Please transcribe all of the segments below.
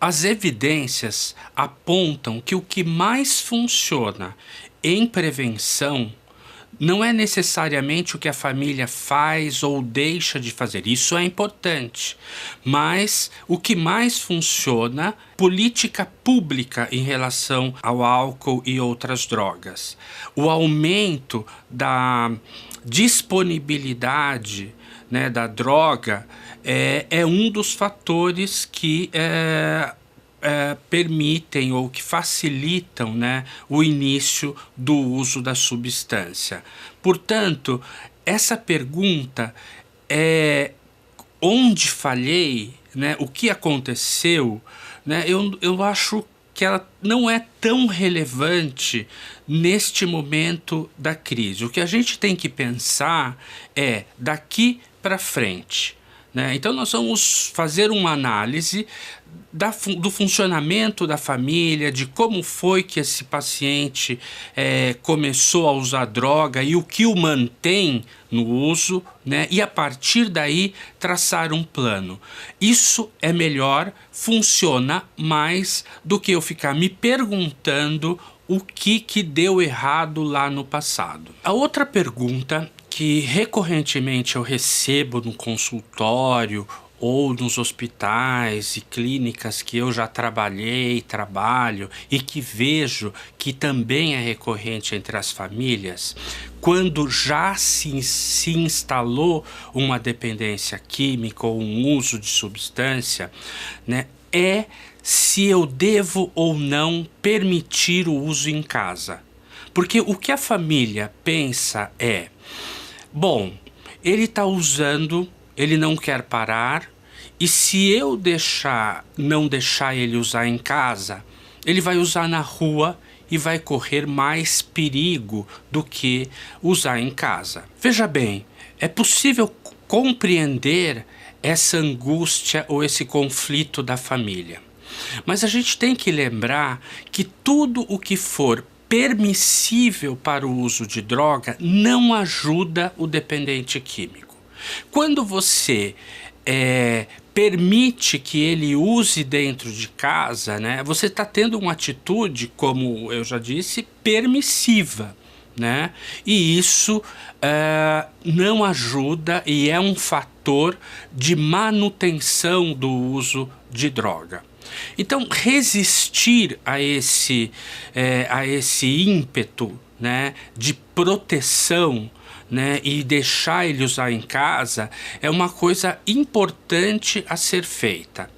As evidências apontam que o que mais funciona em prevenção não é necessariamente o que a família faz ou deixa de fazer. Isso é importante. Mas o que mais funciona, política pública em relação ao álcool e outras drogas. O aumento da disponibilidade, né, da droga é um dos fatores que permitem ou que facilitam, né, o início do uso da substância. Portanto, essa pergunta é onde falhei, né, o que aconteceu, né, eu acho que ela não é tão relevante neste momento da crise. O que a gente tem que pensar é daqui para frente, né? Então nós vamos fazer uma análise do funcionamento da família, de como foi que esse paciente começou a usar droga e o que o mantém no uso, né? E a partir daí traçar um plano. Isso é melhor, funciona mais do que eu ficar me perguntando o que deu errado lá no passado. A outra pergunta que recorrentemente eu recebo no consultório ou nos hospitais e clínicas que eu já trabalhei, trabalho e que vejo que também é recorrente entre as famílias, quando já se instalou uma dependência química ou um uso de substância, né, é se eu devo ou não permitir o uso em casa. Porque o que a família pensa é: bom, ele está usando, ele não quer parar, e se eu não deixar ele usar em casa, ele vai usar na rua e vai correr mais perigo do que usar em casa. Veja bem, é possível compreender essa angústia ou esse conflito da família. Mas a gente tem que lembrar que tudo o que for permissível para o uso de droga não ajuda o dependente químico. Quando você permite que ele use dentro de casa, né, você está tendo uma atitude, como eu já disse, permissiva, né? E isso não ajuda e é um fator de manutenção do uso de droga. Então, resistir a esse ímpeto, né, de proteção, né, e deixar ele usar em casa é uma coisa importante a ser feita.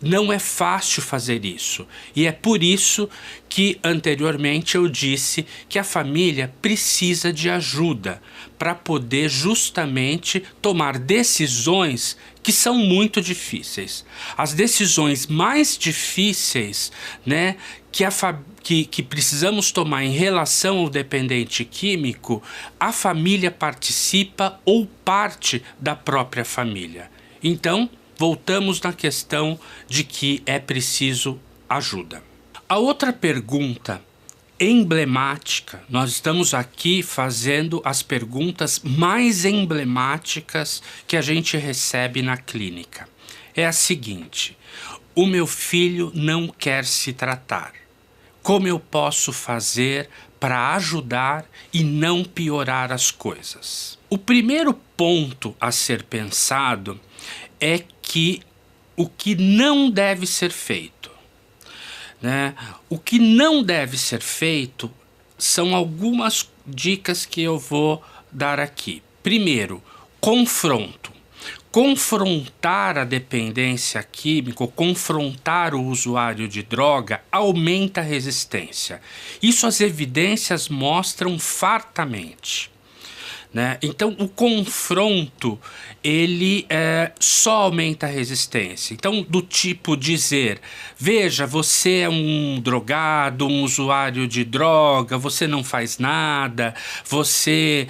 Não é fácil fazer isso, e é por isso que anteriormente eu disse que a família precisa de ajuda para poder justamente tomar decisões que são muito difíceis. As decisões mais difíceis, né, que precisamos tomar em relação ao dependente químico, a família participa ou parte da própria família. Então, voltamos na questão de que é preciso ajuda. A outra pergunta emblemática, nós estamos aqui fazendo as perguntas mais emblemáticas que a gente recebe na clínica. É a seguinte: o meu filho não quer se tratar. Como eu posso fazer para ajudar e não piorar as coisas? O primeiro ponto a ser pensado é que o que não deve ser feito, né? O que não deve ser feito são algumas dicas que eu vou dar aqui. Primeiro, confronto. Confrontar a dependência química, confrontar o usuário de droga, aumenta a resistência. Isso as evidências mostram fartamente, né? Então, o confronto, ele só aumenta a resistência. Então, do tipo dizer: veja, você é um drogado, um usuário de droga, você não faz nada, você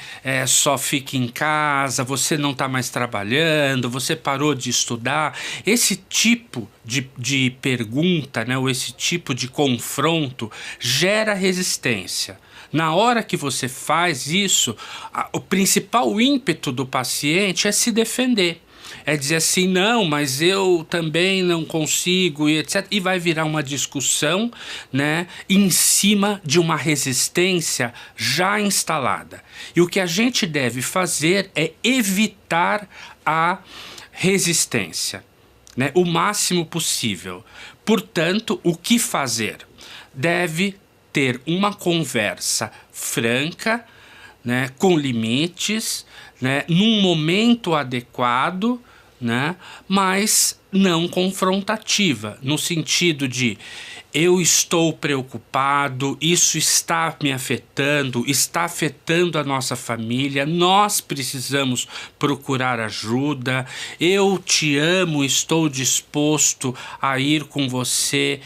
só fica em casa, você não está mais trabalhando, você parou de estudar. Esse tipo de pergunta, né, ou esse tipo de confronto gera resistência. Na hora que você faz isso, o principal ímpeto do paciente é se defender. É dizer assim, não, mas eu também não consigo, e etc. E vai virar uma discussão, né, em cima de uma resistência já instalada. E o que a gente deve fazer é evitar a resistência, né, o máximo possível. Portanto, o que fazer? Deve ter uma conversa franca, né, com limites, né, num momento adequado, né, mas não confrontativa, no sentido de eu estou preocupado, isso está me afetando, está afetando a nossa família, nós precisamos procurar ajuda, eu te amo, estou disposto a ir com você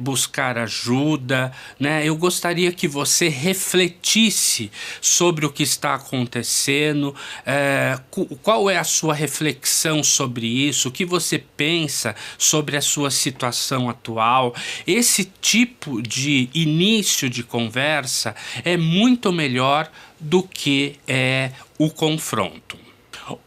buscar ajuda, né? Eu gostaria que você refletisse sobre o que está acontecendo, qual é a sua reflexão sobre isso, o que você pensa sobre a sua situação atual. Esse tipo de início de conversa é muito melhor do que o confronto.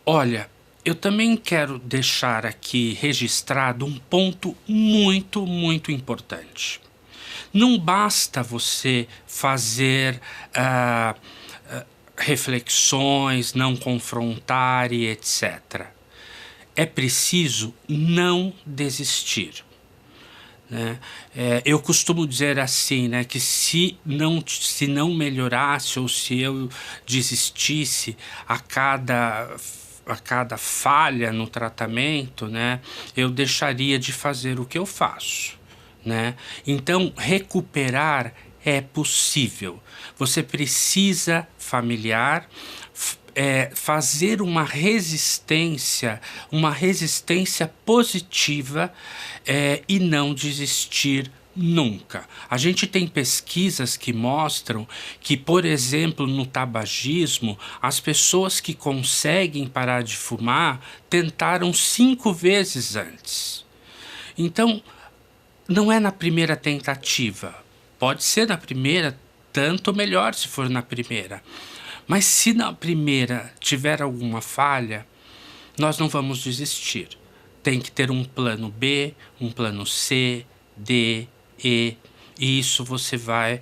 Olha, eu também quero deixar aqui registrado um ponto muito, muito importante. Não basta você fazer reflexões, não confrontar e etc. É preciso não desistir. Né? Eu costumo dizer assim, né, que se não melhorasse ou se eu desistisse a cada falha no tratamento, né, eu deixaria de fazer o que eu faço, né? Então, recuperar é possível. Você precisa fazer uma resistência positiva e não desistir nunca. A gente tem pesquisas que mostram que, por exemplo, no tabagismo, as pessoas que conseguem parar de fumar tentaram 5 vezes antes. Então, não é na primeira tentativa. Pode ser na primeira, tanto melhor se for na primeira. Mas se na primeira tiver alguma falha, nós não vamos desistir. Tem que ter um plano B, um plano C, D, E, e isso você vai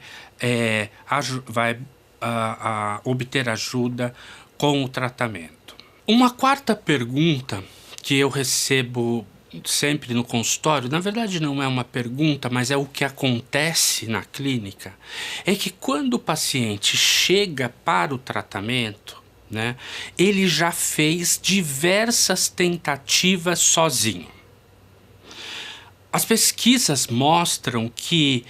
obter ajuda com o tratamento. Uma quarta pergunta que eu recebo sempre no consultório, na verdade não é uma pergunta, mas é o que acontece na clínica, é que quando o paciente chega para o tratamento, né, ele já fez diversas tentativas sozinho. As pesquisas mostram que,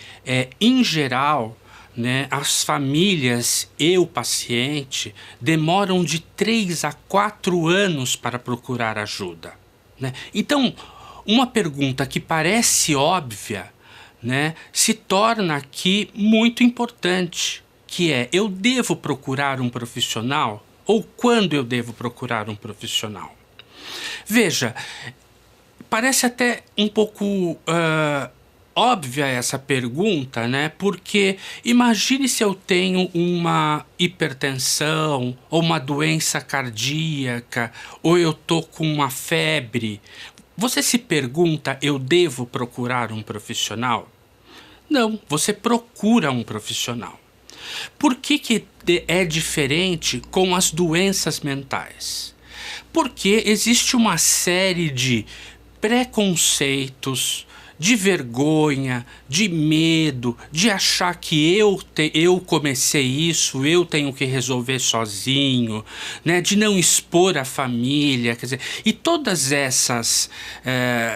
em geral, né, as famílias e o paciente demoram de 3 a 4 anos para procurar ajuda. Né? Então, uma pergunta que parece óbvia, né, se torna aqui muito importante, que é: eu devo procurar um profissional? Ou quando eu devo procurar um profissional? Veja, parece até um pouco óbvia essa pergunta, né? Porque imagine se eu tenho uma hipertensão ou uma doença cardíaca, ou eu tô com uma febre. Você se pergunta: eu devo procurar um profissional? Não, você procura um profissional. Por que é diferente com as doenças mentais? Porque existe uma série de preconceitos, de vergonha, de medo, de achar que eu comecei isso, eu tenho que resolver sozinho, né? De não expor a família, quer dizer, e todas essas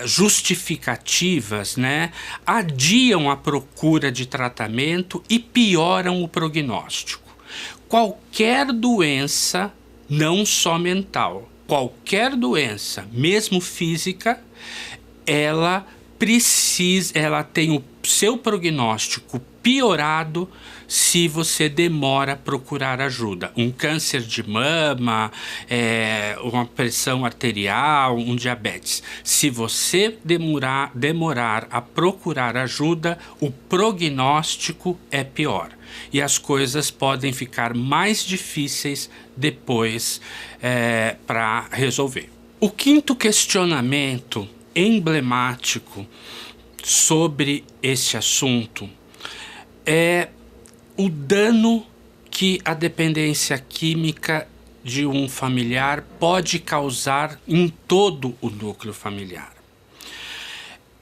justificativas, né, adiam a procura de tratamento e pioram o prognóstico. Qualquer doença, não só mental, qualquer doença, mesmo física, ela tem o seu prognóstico piorado se você demora a procurar ajuda. Um câncer de mama, uma pressão arterial, um diabetes. Se você demorar a procurar ajuda, o prognóstico é pior. E as coisas podem ficar mais difíceis depois para resolver. O quinto questionamento emblemático sobre esse assunto é o dano que a dependência química de um familiar pode causar em todo o núcleo familiar.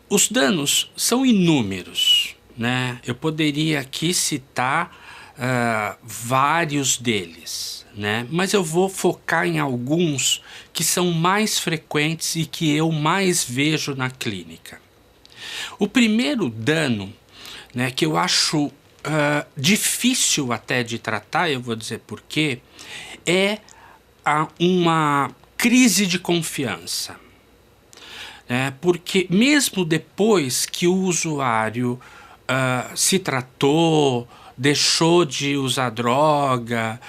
Os danos são inúmeros, né? Eu poderia aqui citar vários deles, né? Mas eu vou focar em alguns que são mais frequentes e que eu mais vejo na clínica. O primeiro dano, né, que eu acho difícil até de tratar, eu vou dizer por quê, é uma crise de confiança. Porque mesmo depois que o usuário se tratou, deixou de usar droga,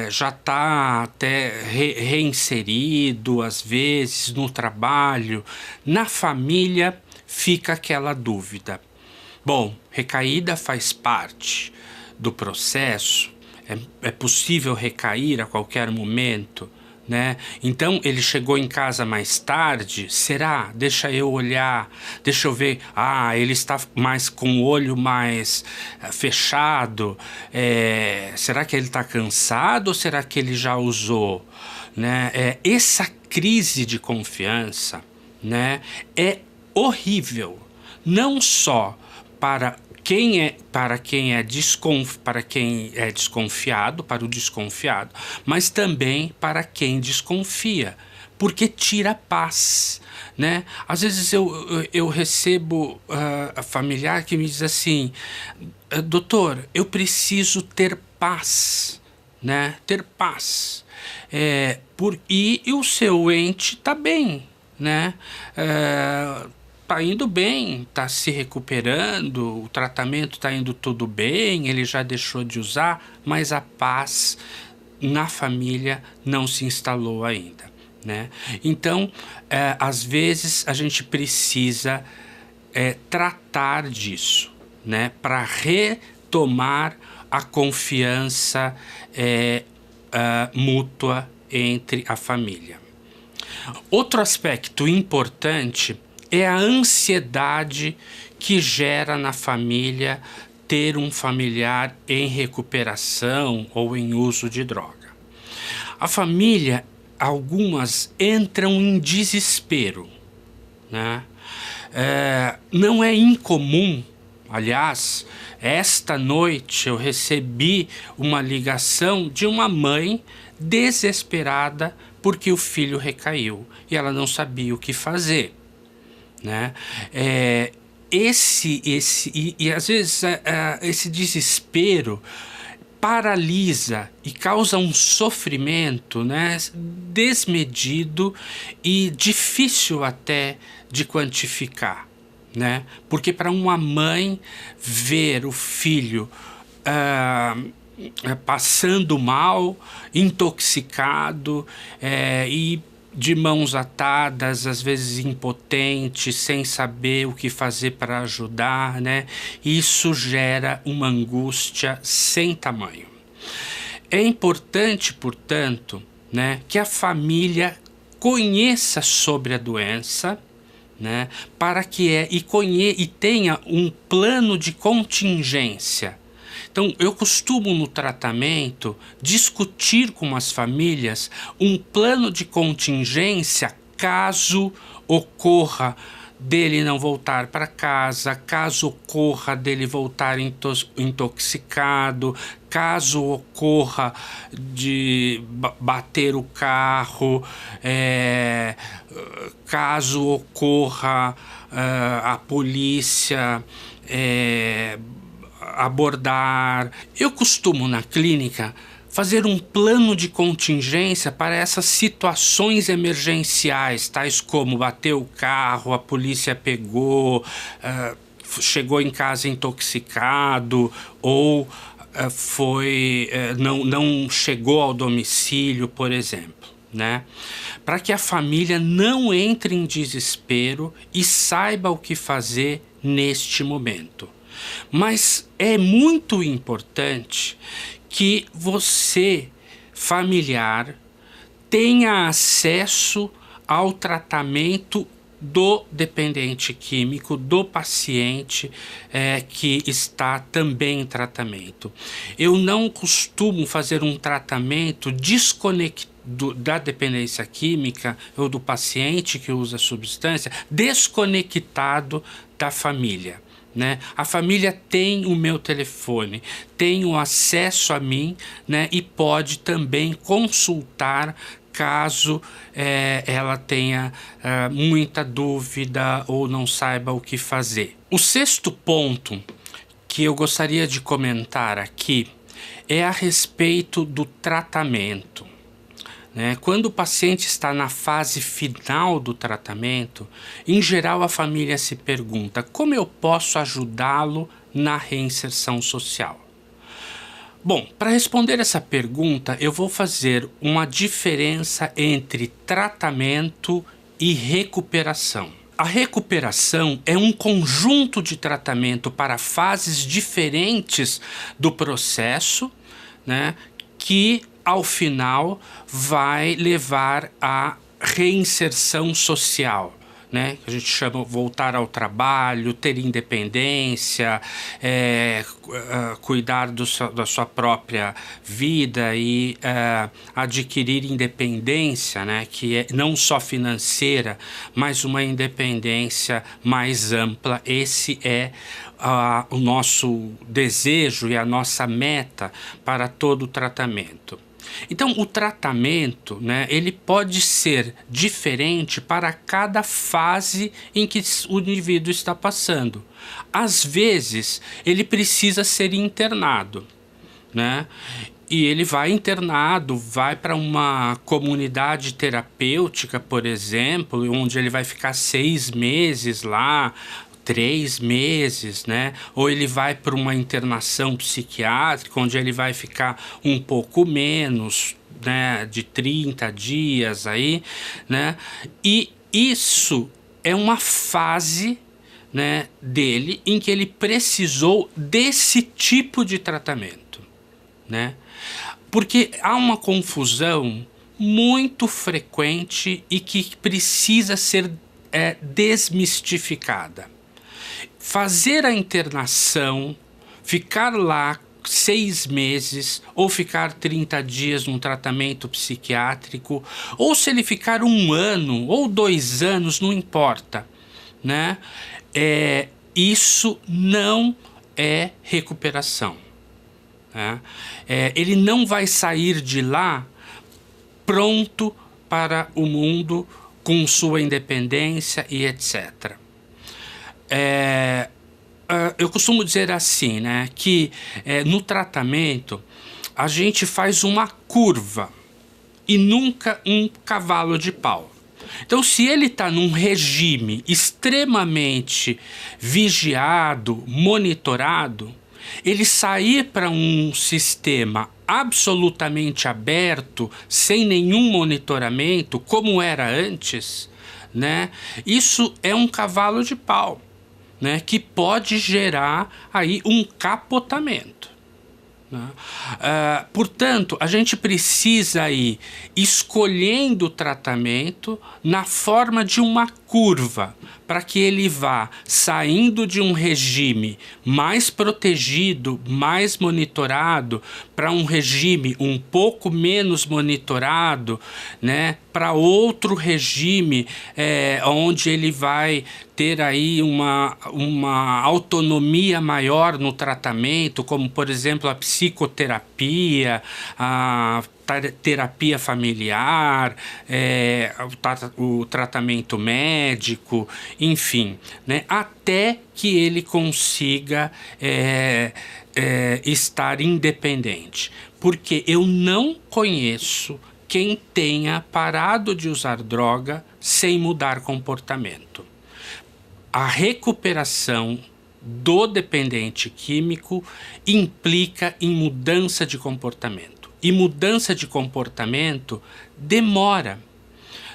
já está até reinserido, às vezes, no trabalho, na família fica aquela dúvida. Bom, recaída faz parte do processo, é possível recair a qualquer momento, né? Então ele chegou em casa mais tarde, será? Deixa eu olhar, deixa eu ver, ele está mais com o olho mais fechado, será que ele está cansado ou será que ele já usou? Né? Essa crise de confiança, né, é horrível, não só para quem é desconfiado, para o desconfiado, mas também para quem desconfia, porque tira a paz, né? Às vezes eu recebo familiar que me diz assim, doutor, eu preciso ter paz, né? Ter paz. E o seu ente está bem, né? Tá indo bem, tá se recuperando, o tratamento tá indo tudo bem, ele já deixou de usar, mas a paz na família não se instalou ainda, né? Então, às vezes a gente precisa tratar disso, né? Para retomar a confiança mútua entre a família. Outro aspecto importante é a ansiedade que gera na família ter um familiar em recuperação ou em uso de droga. A família, algumas entram em desespero, né? Não é incomum, aliás, esta noite eu recebi uma ligação de uma mãe desesperada porque o filho recaiu e ela não sabia o que fazer. Né? E às vezes esse desespero paralisa e causa um sofrimento, né, desmedido e difícil até de quantificar, né? Porque para uma mãe ver o filho passando mal, intoxicado e de mãos atadas, às vezes impotente, sem saber o que fazer para ajudar, né? Isso gera uma angústia sem tamanho. É importante, portanto, né, que a família conheça sobre a doença, né, para que e tenha um plano de contingência. Então, eu costumo no tratamento discutir com as famílias um plano de contingência caso ocorra dele não voltar para casa, caso ocorra dele voltar intoxicado, caso ocorra de bater o carro, caso ocorra a polícia abordar. Eu costumo na clínica fazer um plano de contingência para essas situações emergenciais, tais como bateu o carro, a polícia pegou, chegou em casa intoxicado ou não chegou ao domicílio, por exemplo, né? Para que a família não entre em desespero e saiba o que fazer neste momento. Mas é muito importante que você, familiar, tenha acesso ao tratamento do dependente químico, do paciente que está também em tratamento. Eu não costumo fazer um tratamento desconectado da dependência química ou do paciente que usa a substância, desconectado da família. Né? A família tem o meu telefone, tem o acesso a mim, né? E pode também consultar caso ela tenha muita dúvida ou não saiba o que fazer. O sexto ponto que eu gostaria de comentar aqui é a respeito do tratamento. Quando o paciente está na fase final do tratamento, em geral a família se pergunta: como eu posso ajudá-lo na reinserção social? Bom, para responder essa pergunta, eu vou fazer uma diferença entre tratamento e recuperação. A recuperação é um conjunto de tratamento para fases diferentes do processo, né, que ao final vai levar à reinserção social, né? A gente chama voltar ao trabalho, ter independência, cuidar da sua própria vida e adquirir independência, né? Que é não só financeira, mas uma independência mais ampla. Esse é o nosso desejo e a nossa meta para todo o tratamento. Então, o tratamento, né, ele pode ser diferente para cada fase em que o indivíduo está passando. Às vezes, ele precisa ser internado, né? E ele vai internado, vai para uma comunidade terapêutica, por exemplo, onde ele vai ficar 6 meses lá, 3 meses, né? Ou ele vai para uma internação psiquiátrica, onde ele vai ficar um pouco menos, né? De 30 dias aí, né? E isso é uma fase, né, dele em que ele precisou desse tipo de tratamento, né? Porque há uma confusão muito frequente e que precisa ser desmistificada. Fazer a internação, ficar lá 6 meses ou ficar 30 dias num tratamento psiquiátrico, ou se ele ficar 1 ano ou 2 anos, não importa, né? Isso não é recuperação, né? Ele não vai sair de lá pronto para o mundo com sua independência e etc. Eu costumo dizer assim, né, que no tratamento a gente faz uma curva e nunca um cavalo de pau. Então, se ele está num regime extremamente vigiado, monitorado, ele sair para um sistema absolutamente aberto, sem nenhum monitoramento, como era antes, né, isso é um cavalo de pau, né, que pode gerar aí um capotamento, né? Portanto, a gente precisa ir escolhendo o tratamento na forma de uma curva, para que ele vá saindo de um regime mais protegido, mais monitorado, para um regime um pouco menos monitorado, né, para outro regime onde ele vai ter aí uma autonomia maior no tratamento, como por exemplo a psicoterapia, a terapia familiar, o tratamento médico, enfim, né, até que ele consiga estar independente. Porque eu não conheço quem tenha parado de usar droga sem mudar comportamento. A recuperação do dependente químico implica em mudança de comportamento. E mudança de comportamento demora,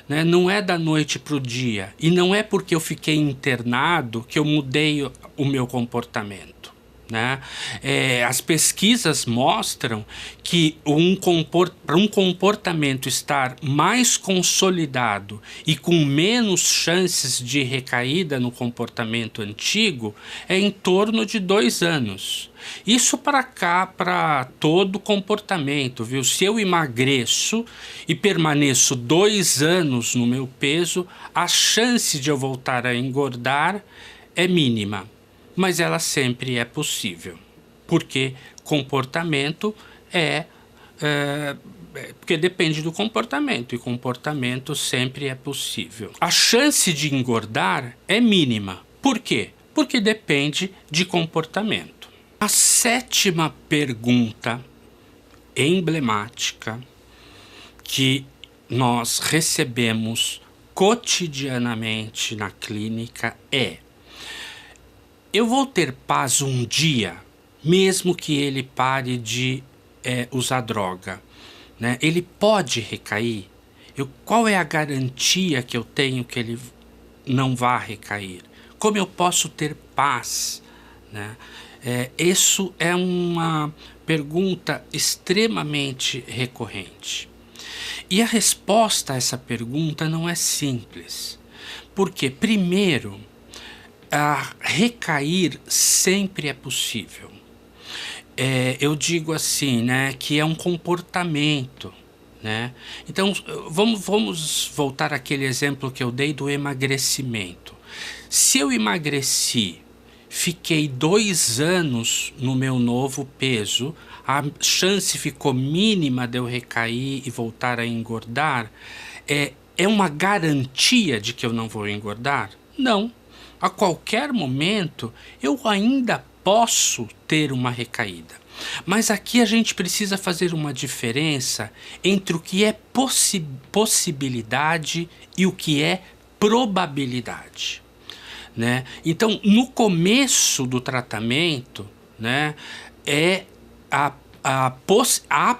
né? Não é da noite para o dia. E não é porque eu fiquei internado que eu mudei o meu comportamento, né? As pesquisas mostram que para um comportamento estar mais consolidado e com menos chances de recaída no comportamento antigo é em torno de 2 anos. Isso para todo comportamento, viu? Se eu emagreço e permaneço 2 anos no meu peso, a chance de eu voltar a engordar é mínima. Mas ela sempre é possível, porque comportamento porque depende do comportamento, e comportamento sempre é possível. A chance de engordar é mínima. Por quê? Porque depende de comportamento. A 7ª pergunta emblemática que nós recebemos cotidianamente na clínica é: eu vou ter paz um dia, mesmo que ele pare de usar droga, né? Ele pode recair? Qual é a garantia que eu tenho que ele não vá recair? Como eu posso ter paz, né? Isso é uma pergunta extremamente recorrente. E a resposta a essa pergunta não é simples. Porque, primeiro, recair sempre é possível. Eu digo assim, né, que é um comportamento, né? Então, vamos voltar àquele exemplo que eu dei do emagrecimento. Se eu emagreci, fiquei 2 anos no meu novo peso, a chance ficou mínima de eu recair e voltar a engordar. É uma garantia de que eu não vou engordar? Não. A qualquer momento eu ainda posso ter uma recaída. Mas aqui a gente precisa fazer uma diferença entre o que é possibilidade e o que é probabilidade, né? Então, no começo do tratamento, né, a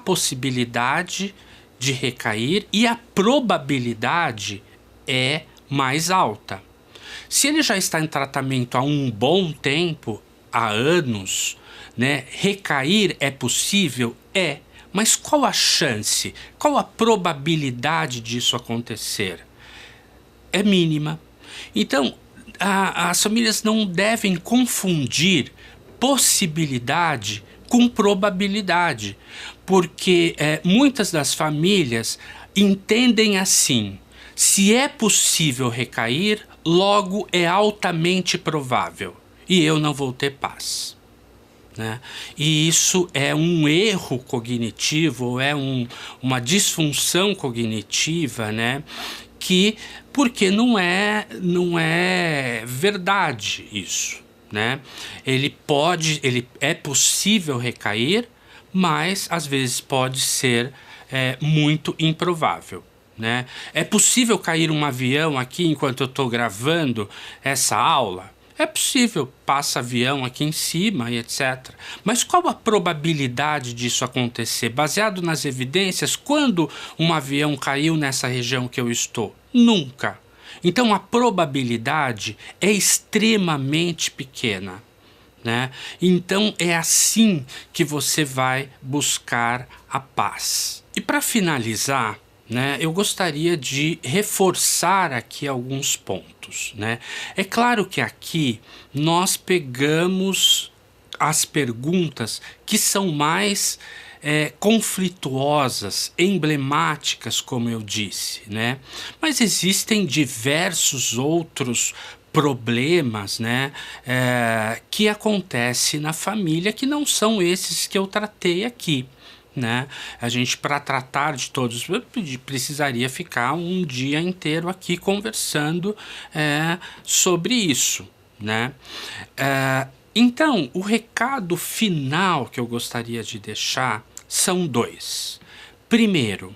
possibilidade de recair e a probabilidade é mais alta. Se ele já está em tratamento há um bom tempo, há anos, né, recair é possível? Mas qual a chance? Qual a probabilidade disso acontecer? É mínima. Então, as famílias não devem confundir possibilidade com probabilidade, porque muitas das famílias entendem assim: se é possível recair, logo é altamente provável e eu não vou ter paz, né? E isso é um erro cognitivo, uma disfunção cognitiva, né? Porque não é verdade isso, né? Ele é possível recair, mas às vezes pode ser muito improvável, né? É possível cair um avião aqui enquanto eu estou gravando essa aula? É possível, passa avião aqui em cima e etc. Mas qual a probabilidade disso acontecer? Baseado nas evidências, quando um avião caiu nessa região que eu estou? Nunca. Então a probabilidade é extremamente pequena, né? Então é assim que você vai buscar a paz. E para finalizar, né, eu gostaria de reforçar aqui alguns pontos, né? É claro que aqui nós pegamos as perguntas que são mais conflituosas, emblemáticas, como eu disse, né? Mas existem diversos outros problemas, né, que acontecem na família, que não são esses que eu tratei aqui, né? A gente, para tratar de todos, precisaria ficar um dia inteiro aqui conversando sobre isso, né? Então, o recado final que eu gostaria de deixar são 2. Primeiro,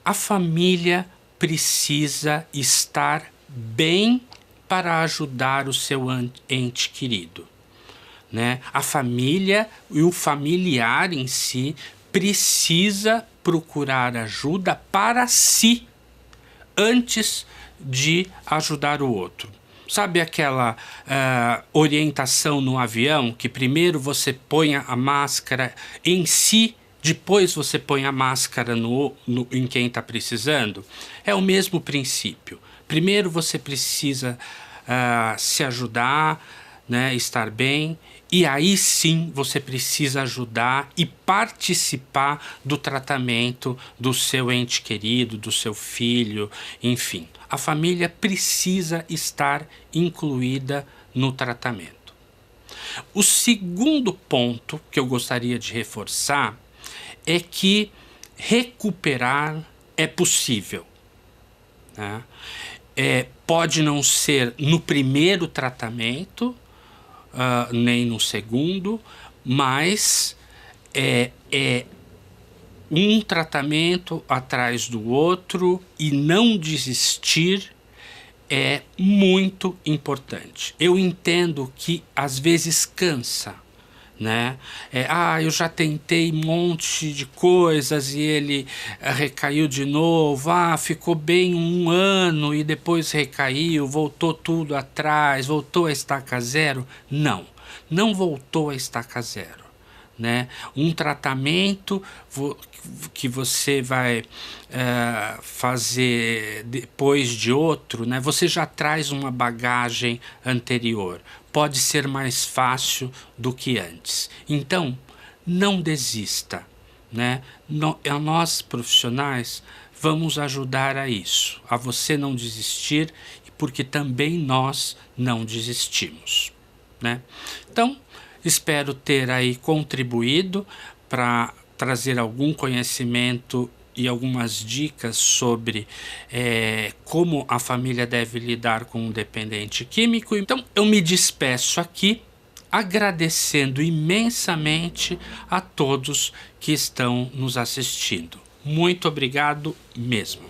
a família precisa estar bem para ajudar o seu ente querido, né? A família e o familiar em si precisa procurar ajuda para si antes de ajudar o outro. Sabe aquela orientação no avião que primeiro você põe a máscara em si, depois você põe a máscara em quem está precisando? É o mesmo princípio. Primeiro você precisa se ajudar, né, estar bem, e aí sim você precisa ajudar e participar do tratamento do seu ente querido, do seu filho, enfim. A família precisa estar incluída no tratamento. O segundo ponto que eu gostaria de reforçar é que recuperar é possível, né? Pode não ser no primeiro tratamento, nem no segundo, mas é um tratamento atrás do outro, e não desistir é muito importante. Eu entendo que às vezes cansa, né? Eu já tentei um monte de coisas e ele recaiu de novo, ficou bem 1 ano e depois recaiu, voltou tudo atrás, voltou a estaca zero. Não voltou a estaca zero, né? Um tratamento que você vai fazer depois de outro, né? Você já traz uma bagagem anterior. Pode ser mais fácil do que antes. Então, não desista, né? Nós, profissionais, vamos ajudar a isso, a você não desistir, porque também nós não desistimos, né? Então, espero ter aí contribuído para trazer algum conhecimento e algumas dicas sobre como a família deve lidar com um dependente químico. Então, eu me despeço aqui, agradecendo imensamente a todos que estão nos assistindo. Muito obrigado mesmo.